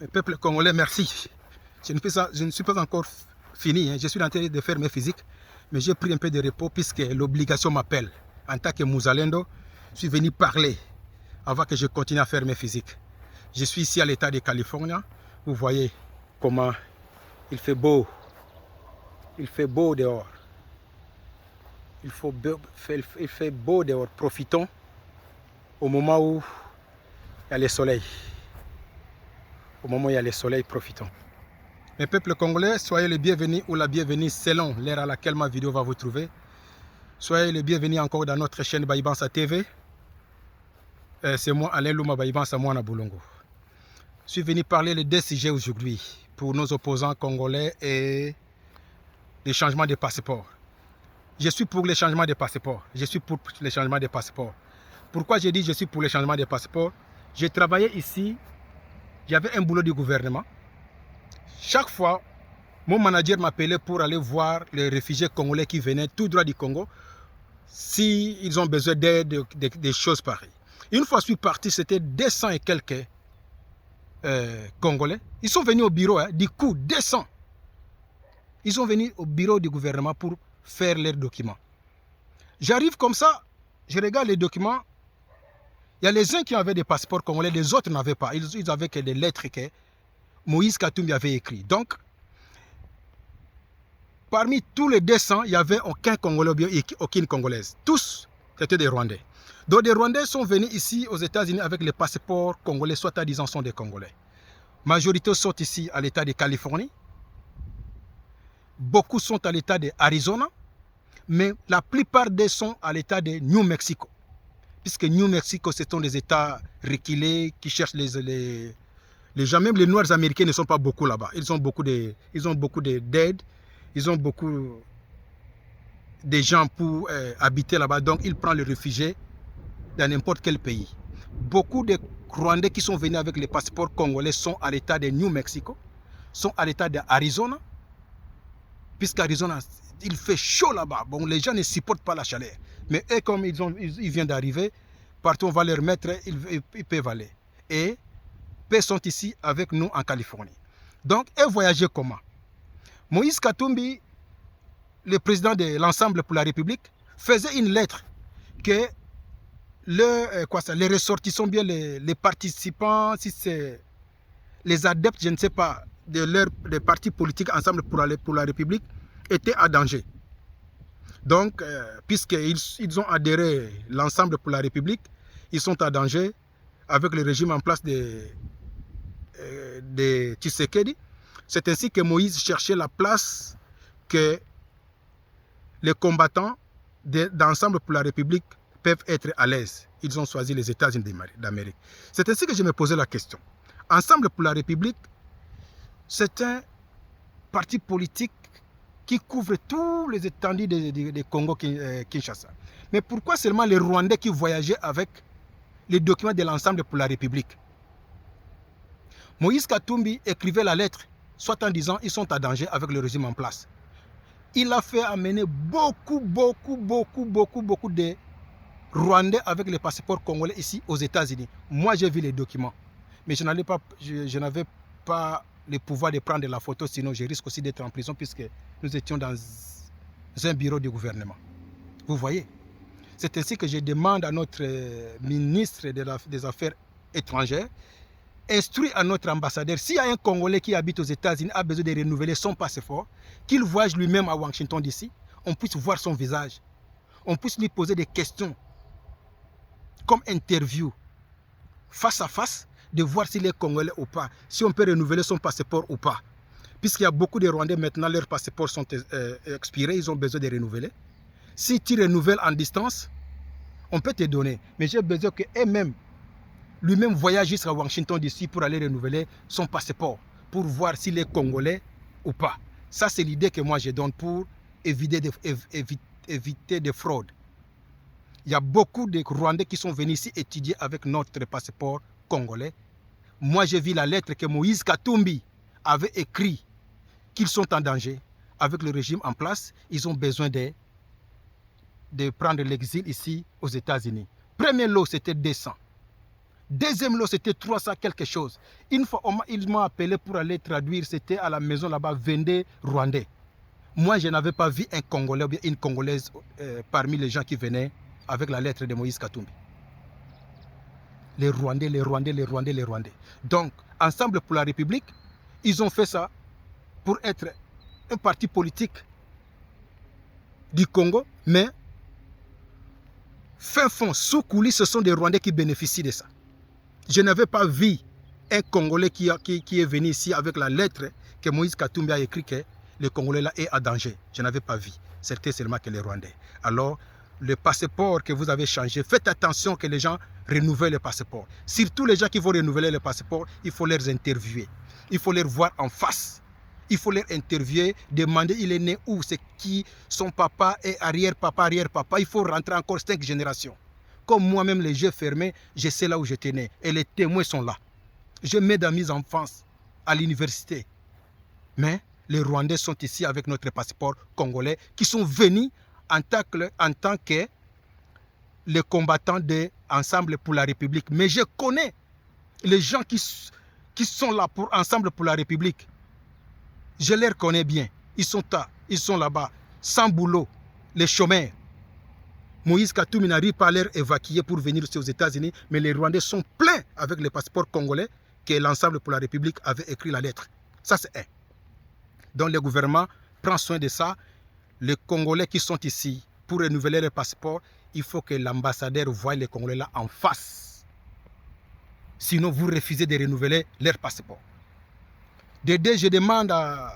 Peuple congolais, merci. Je ne suis pas encore fini. Hein. Je suis en train de faire mes physiques, mais j'ai pris un peu de repos puisque l'obligation m'appelle. En tant que Mouzalendo, je suis venu parler avant que je continue à faire mes physiques. Je suis ici à l'état de Californie. Vous voyez comment il fait beau. Il fait beau dehors. Il fait beau dehors. Profitons au moment où il y a le soleil. Au moment où il y a le soleil, profitons. Mes peuples congolais, soyez les bienvenus ou la bienvenue selon l'ère à laquelle ma vidéo va vous trouver. Soyez les bienvenus encore dans notre chaîne Baïbansa TV. C'est moi, Alain Louma Baïbansa, moi, Boulongo. Je suis venu parler de deux sujets aujourd'hui pour nos opposants congolais et les changements de passeport. Je suis pour les changements de passeport. Je suis pour les changements de passeport. Pourquoi j'ai dit je suis pour les changements de passeport? J'ai travaillé ici, j'avais un boulot du gouvernement. Chaque fois, mon manager m'appelait pour aller voir les réfugiés congolais qui venaient tout droit du Congo, s'ils ont besoin d'aide, des choses pareilles. Une fois que je suis parti, c'était 200 et quelques Congolais. Ils sont venus au bureau, hein, du coup, 200. Ils sont venus au bureau du gouvernement pour faire leurs documents. J'arrive comme ça, je regarde les documents. Il y a les uns qui avaient des passeports congolais, les autres n'avaient pas. Ils avaient que des lettres que Moïse Katumbi avait écrites. Donc, parmi tous les 200, il n'y avait aucun Congolais et aucune Congolaise. Tous, c'était des Rwandais. Donc, des Rwandais sont venus ici aux États-Unis avec les passeports congolais, soit à disant sont des Congolais. Majorité sont ici à l'État de Californie. Beaucoup sont à l'État de Arizona. Mais la plupart d'eux sont à l'État de New Mexico. Puisque New Mexico, ce sont des États reculés qui cherchent les gens. Même les Noirs américains ne sont pas beaucoup là-bas. Ils ont beaucoup d'aide. Ils ont beaucoup de gens pour habiter là-bas. Donc, ils prennent les réfugiés dans n'importe quel pays. Beaucoup de Rwandais qui sont venus avec les passeports congolais sont à l'État de New Mexico, sont à l'État d'Arizona. Puisqu'Arizona, il fait chaud là-bas. Bon, les gens ne supportent pas la chaleur. Mais eux, comme ils viennent d'arriver, partout on va leur mettre, ils peuvent aller. Et peu sont ici avec nous en Californie. Donc, ils voyageaient comment? Moïse Katumbi, le président de l'Ensemble pour la République, faisait une lettre que les ressortissants, bien les participants, si c'est les adeptes, je ne sais pas, des partis politiques Ensemble pour la République, étaient en danger. Donc, puisqu'ils ont adhéré l'Ensemble pour la République, ils sont en danger avec le régime en place de Tshisekedi. C'est ainsi que Moïse cherchait la place que les combattants d'Ensemble pour la République peuvent être à l'aise. Ils ont choisi les États-Unis d'Amérique. C'est ainsi que je me posais la question. Ensemble pour la République, c'est un parti politique qui couvre tous les étendues de Congo-Kinshasa. Mais pourquoi seulement les Rwandais qui voyageaient avec les documents de l'Ensemble pour la République? Moïse Katumbi écrivait la lettre, soit en disant ils sont en danger avec le régime en place. Il a fait amener beaucoup de Rwandais avec les passeports congolais ici aux États-Unis. Moi, j'ai vu les documents, mais je n'avais pas le pouvoir de prendre la photo, sinon je risque aussi d'être en prison puisque nous étions dans un bureau du gouvernement. Vous voyez? C'est ainsi que je demande à notre ministre des Affaires étrangères, instruit à notre ambassadeur, s'il y a un Congolais qui habite aux États-Unis, a besoin de renouveler son passeport, qu'il voyage lui-même à Washington DC, on puisse voir son visage, on puisse lui poser des questions comme interview, face à face, de voir s'il est Congolais ou pas, si on peut renouveler son passeport ou pas. Puisqu'il y a beaucoup de Rwandais maintenant, leurs passeports sont expirés, ils ont besoin de renouveler. Si tu renouvelles en distance, on peut te donner. Mais j'ai besoin qu'eux-mêmes, lui-même voyage jusqu'à Washington DC pour aller renouveler son passeport, pour voir s'il est Congolais ou pas. Ça, c'est l'idée que moi je donne pour éviter des fraudes. Il y a beaucoup de Rwandais qui sont venus ici étudier avec notre passeport congolais. Moi, j'ai vu la lettre que Moïse Katumbi avait écrite qu'ils sont en danger avec le régime en place. Ils ont besoin de prendre l'exil ici aux États-Unis. Premier lot, c'était 200. Deuxième lot, c'était 300 quelque chose. Une fois, ils m'ont appelé pour aller traduire. C'était à la maison là-bas, Vendée, Rwandais. Moi, je n'avais pas vu un Congolais ou bien une Congolaise parmi les gens qui venaient avec la lettre de Moïse Katumbi. Les Rwandais, les Rwandais, les Rwandais, les Rwandais. Donc, Ensemble pour la République, ils ont fait ça pour être un parti politique du Congo, mais fin fond, sous coulisses, ce sont des Rwandais qui bénéficient de ça. Je n'avais pas vu un Congolais qui est venu ici avec la lettre que Moïse Katumbi a écrit que le Congolais là est à danger. Je n'avais pas vu. C'était seulement que les Rwandais. Alors, le passeport que vous avez changé, faites attention que les gens renouvellent le passeport. Surtout les gens qui vont renouveler le passeport, il faut les interviewer. Il faut les voir en face. Il faut les interviewer, demander il est né où, c'est qui, son papa et arrière-papa, arrière-papa. Il faut rentrer encore 5 générations. Comme moi-même, les yeux fermés, je sais là où j'étais né. Et les témoins sont là. Je mets dans mes enfants à l'université. Mais les Rwandais sont ici avec notre passeport congolais qui sont venus en tant que les combattants de Ensemble pour la République. Mais je connais les gens qui sont là pour Ensemble pour la République. Je les connais bien. Ils sont là-bas, sans boulot, les chômeurs. Moïse Katumbi n'arrive pas à les évacuer pour venir aux États-Unis, mais les Rwandais sont pleins avec le passeport congolais que l'Ensemble pour la République avait écrit la lettre. Ça, c'est un. Donc, le gouvernement prend soin de ça. Les Congolais qui sont ici pour renouveler le passeport, il faut que l'ambassadeur voie les Congolais là en face. Sinon, vous refusez de renouveler leur passeport. De deux, je demande à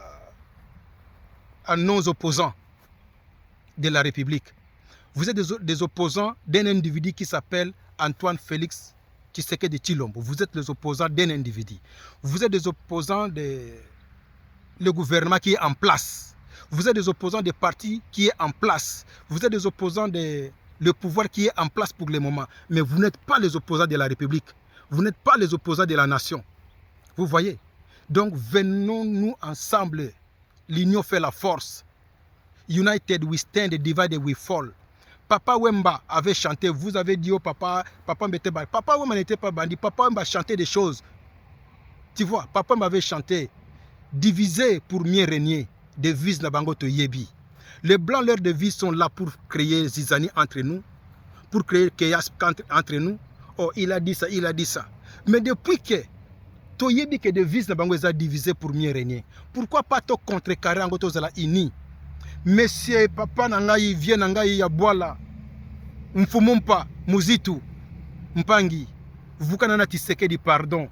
nos opposants de la République. Vous êtes des opposants d'un individu qui s'appelle Antoine Félix Tshisekedi Tshilombo. Vous êtes les opposants d'un individu. Vous êtes des opposants le gouvernement qui est en place. Vous êtes des opposants des partis qui est en place. Vous êtes des opposants le pouvoir qui est en place pour le moment. Mais vous n'êtes pas les opposants de la République. Vous n'êtes pas les opposants de la nation. Vous voyez? Donc, venons-nous ensemble. L'union fait la force. United we stand, divided we fall. Papa Wemba avait chanté, vous avez dit au papa Mbeteba. Papa Wemba n'était pas bandit. Papa Wemba chantait des choses. Tu vois, Papa m'avait chanté. Diviser pour mieux régner. Devise Nabango to Yebi. Les blancs, leurs devises sont là pour créer zizanie entre nous, pour créer chaos entre nous. Oh, il a dit ça, il a dit ça. Mais depuis que to Yebi que devise Nabango est divisé pour mieux régner, pourquoi pas to contrecarrer Ango Tozala ini? Monsieur Papa Nangai vient Nangai Yaboala, Mfumumpa, Muzitu, Mpangi, Vukanana Tshisekedi pardon.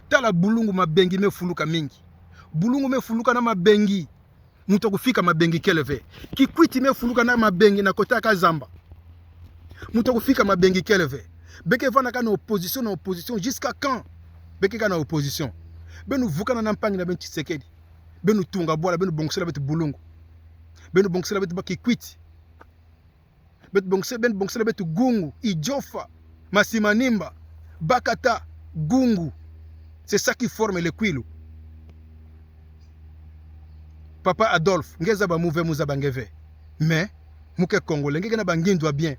Tala bulungu mabengi me fuluka mingi. Bulungu me fuluka na mabengi. Muto kufika mabengi keleve. Kikwiti me fuluka na mabengi na kota kazamba. Muto kufika mabengi keleve. Beke vana ka na opposition jusqu'à quand? Beke ka na opposition. Benu vukana na mpangi na ben Tshisekedi. Benu tunga bola benu bongsela betu bulungu. Benu bongsela betu bakikwiti. Betu bongsela betu gungu, Ijofa, Masimanimba, Bakata, Gungu. C'est ça qui forme le Kwilu. Papa Adolphe, ngeza ba mouve muza bangeve. Mais muke Congolais ngeke na bangindwa bien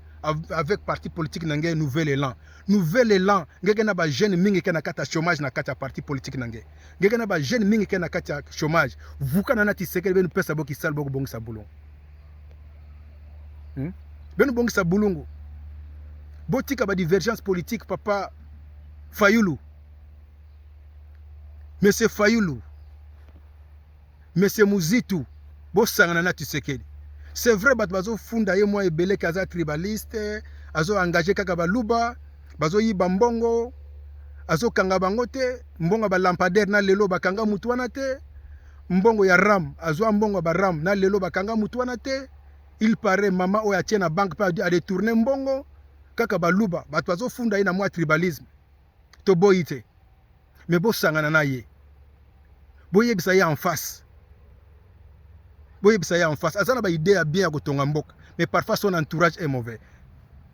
avec parti politique nangé nouvel élan. Nouvel élan ngeke na ba jeune mingi ke na kata chômage na kata parti politique nangé. Ngeke na ba jeune mingi ke na kata chômage. Vukana na Tshisekedi benu pesa boki sal boko bongisa bulungu. Benu bongisa bulungu. Botika ba divergence politique papa Fayulu. Monsieur Fayulu, Monsieur Muzitu, Bosangana na Tshisekedi. C'est vrai, bazo funda ye moi ebele kaza tribaliste, azo engagé kaka baluba, bazo yiba mbongo, azo kanga bangote, mbongo ba lampadaire na lelo bakanga mutu wana te, mbongo ya ram, azo mbongo ba ram na lelo bakanga mutu wana te. Il paraît maman oya tient na banque pa a détourner mbongo, kaka baluba, bazo funda ye na moi tribalisme. To boyite. Mais bosangana na ye. Boyebisa ye en face. Boyebisa ye en face. Azana ba idée bien ko tonga mboka. Mais parfois son entourage est mauvais.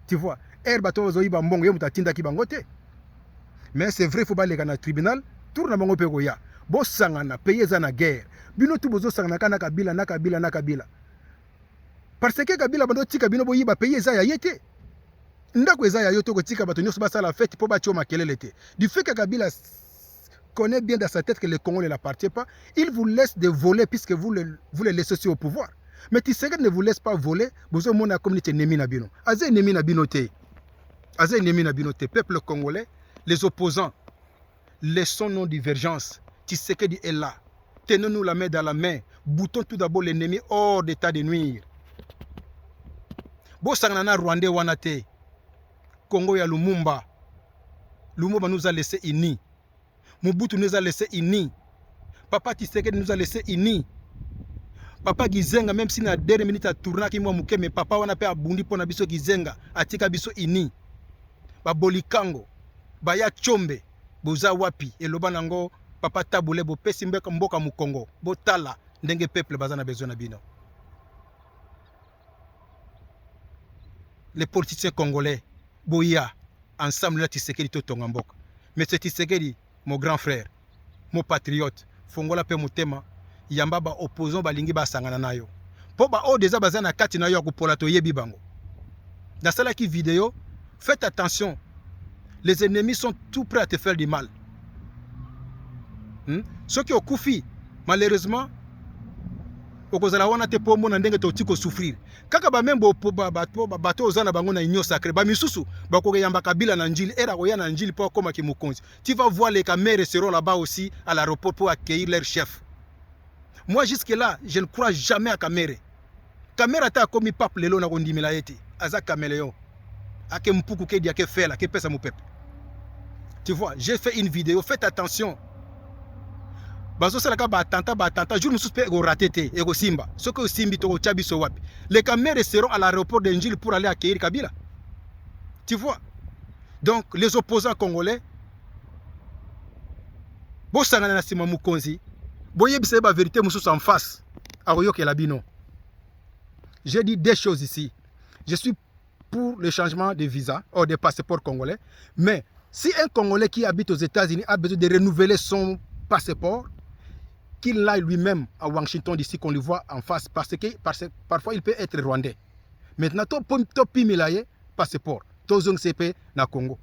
Tu vois, bato zoyiba mbongo ye mutatinda ki bangote. Mais c'est vrai faut ba le kana tribunal, tour na bango pe ko ya. Bosangana payer za na guerre. Bino tu bozo sangana kana kabila na kabila. Parce que kabila bando tika bino boyiba payer za ya yete. ndako eza ya yo to kotika bato nyonso basala fête po batio makelele te. Du fait que Kabila connaît bien dans sa tête que le Congo ne l'appartient pas, il vous laisse de voler puisque vous le laissez aussi au pouvoir. Mais Tshisekedi ne vous laisse pas voler, vous avez mon communauté ennemi na bino. Aze ennemi na bino te. Aze ennemi na bino te. Peuple congolais, les opposants, laissons nos divergences. Tshisekedi est là. Tenons-nous la main dans la main. Boutons tout d'abord l'ennemi hors d'état de nuire. Bosangana Rwandais wanate. Congo ya Lumumba. Lumumba nous a laissé unis. Mobutu nous a laissé unis. Papa Tshisekedi nous a laissé unis. Papa Gizenga, même si na dernière minute a tourné qui moi muke, mais papa wana pe abundi pona biso Gizenga, atika biso unis. Ba Bolikango, ba ya Chombe, boza wapi, eloba nango papa Tabule bo pesi mboka mu Congo. Bo tala ndenge peuple bazana besoin na bino. Les politiciens congolais, boya ensemble là Tshisekedi to tonga mboka. Mais c'est Tshisekedi, mon grand frère, mon patriote, fongola pe mutema, yamba ba opposant balingi ba sangana nayo. Po ba o déjà bazana kati na yo akupola to yebi bango. Dans celle qui vidéo, faites attention. Les ennemis sont tout prêts à te faire du mal. Ceux qui ont koufi, malheureusement, okozala wana te po mona ndenge to tiko souffrir. Kaka ba membo bato ozana bango na union sacrée, ba misusu ba ko yamba Kabila na njili era ko ya na njili po koma ki mukonzi. Tu vas voir les caméras seront là-bas aussi à l'aéroport pour accueillir leur chef. Moi jusque là, je ne crois jamais à Kamere. Kamera ta komi pape lelo na kondimela yeti. Aza caméléon. Ake mpuku ke dia ke fela ke pesa mu peuple. Tu vois, j'ai fait une vidéo, faites attention. Bazo salaka ba attentat jour mususu pe go raté et go simba. Ce que simbi to chabi so wapi. Les caméras seront à l'aéroport d'Enjil pour aller accueillir Kabila. Tu vois. Donc les opposants congolais bo sangana na sima mukonzi. Boye bise ba vérité mususu en face. Aroyoke labino. J'ai dit des choses ici. Je suis pour le changement de visa ou de passeport congolais, mais si un Congolais qui habite aux États-Unis a besoin de renouveler son passeport, qu'il aille lui-même à Washington d'ici qu'on le voit en face, parce que parfois il peut être rwandais. Maintenant, to pimilaye passeport, to zong CP na Congo.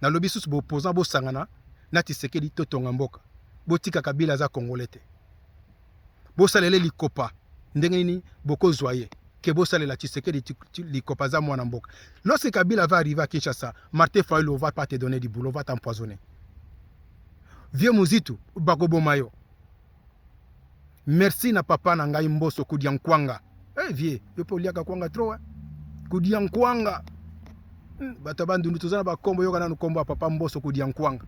Na lobi sus bo opposant bo sangana, na Tshisekedi to tonga mboka. Bo tika Kabila za Congolais te. Bo salele likopa, ndenge nini boko zoye. Que bo salela Tshisekedi likopa za mwana mboka. Lorsque Kabila va arriver à Kinshasa, Martin Fayulu va pas te donner du boulot, va t'empoisonner. Vieux Muzitu, Bagobo Mayo. Merci na papa na ngai Mboso Kudiankwanga. Eh vieux, yo po liaka kwanga trop hein. Kudiankwanga. Bato bandundu tozana ba kombo yo kana kombo papa Mboso Kudiankwanga.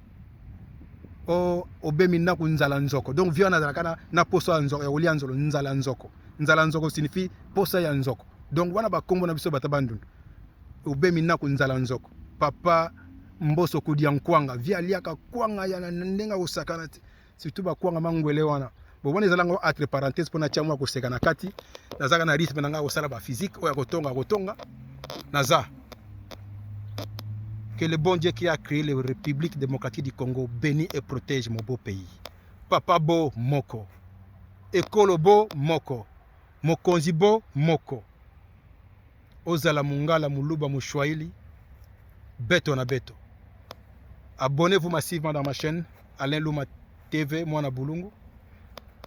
O obemi na kunzala nzoko. Donc vieux na kana na poso nzoko ya olia nzolo nzala nzoko. Nzala nzoko signifie posa ya nzoko. Donc wana ba kombo na biso bato bandundu. Obemi na kunzala nzoko. Papa Mboso Kudiankwanga via liaka kwanga ya ndenga usakana surtout ba kwanga mangwele wana bo wana ezala ngo entre parenthèses pona chamwa ko sekana kati nazaka na rythme nanga osala ba physique oya kotonga naza que le bon Dieu qui a créé la République démocratique du Congo bénisse et protège mon beau pays. Papa bo moko ekolo bo moko mokonzi bo moko ozala mungala muluba mushwaili beto na beto. Abonnez-vous massivement dans ma chaîne, Alain Luma TV, moi na Bulungu.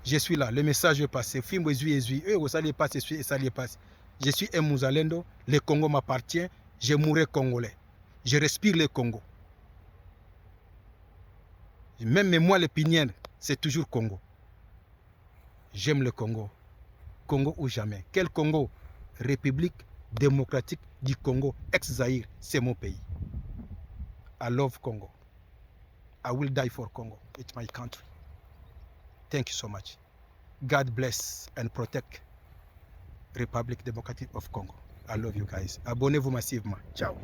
Je suis là, le message est passé. Film ezui, ça les passe, ça les passe. Je suis un Mouzalendo, le Congo m'appartient, je mourrai congolais. Je respire le Congo. Même moi, le Pinienne, c'est toujours Congo. J'aime le Congo. Congo ou jamais. Quel Congo? République démocratique du Congo, ex-Zaïre, c'est mon pays. I love Congo. I will die for Congo. It's my country. Thank you so much. God bless and protect Republic Democratic of Congo. I love you guys. Abonnez-vous massivement. Ciao.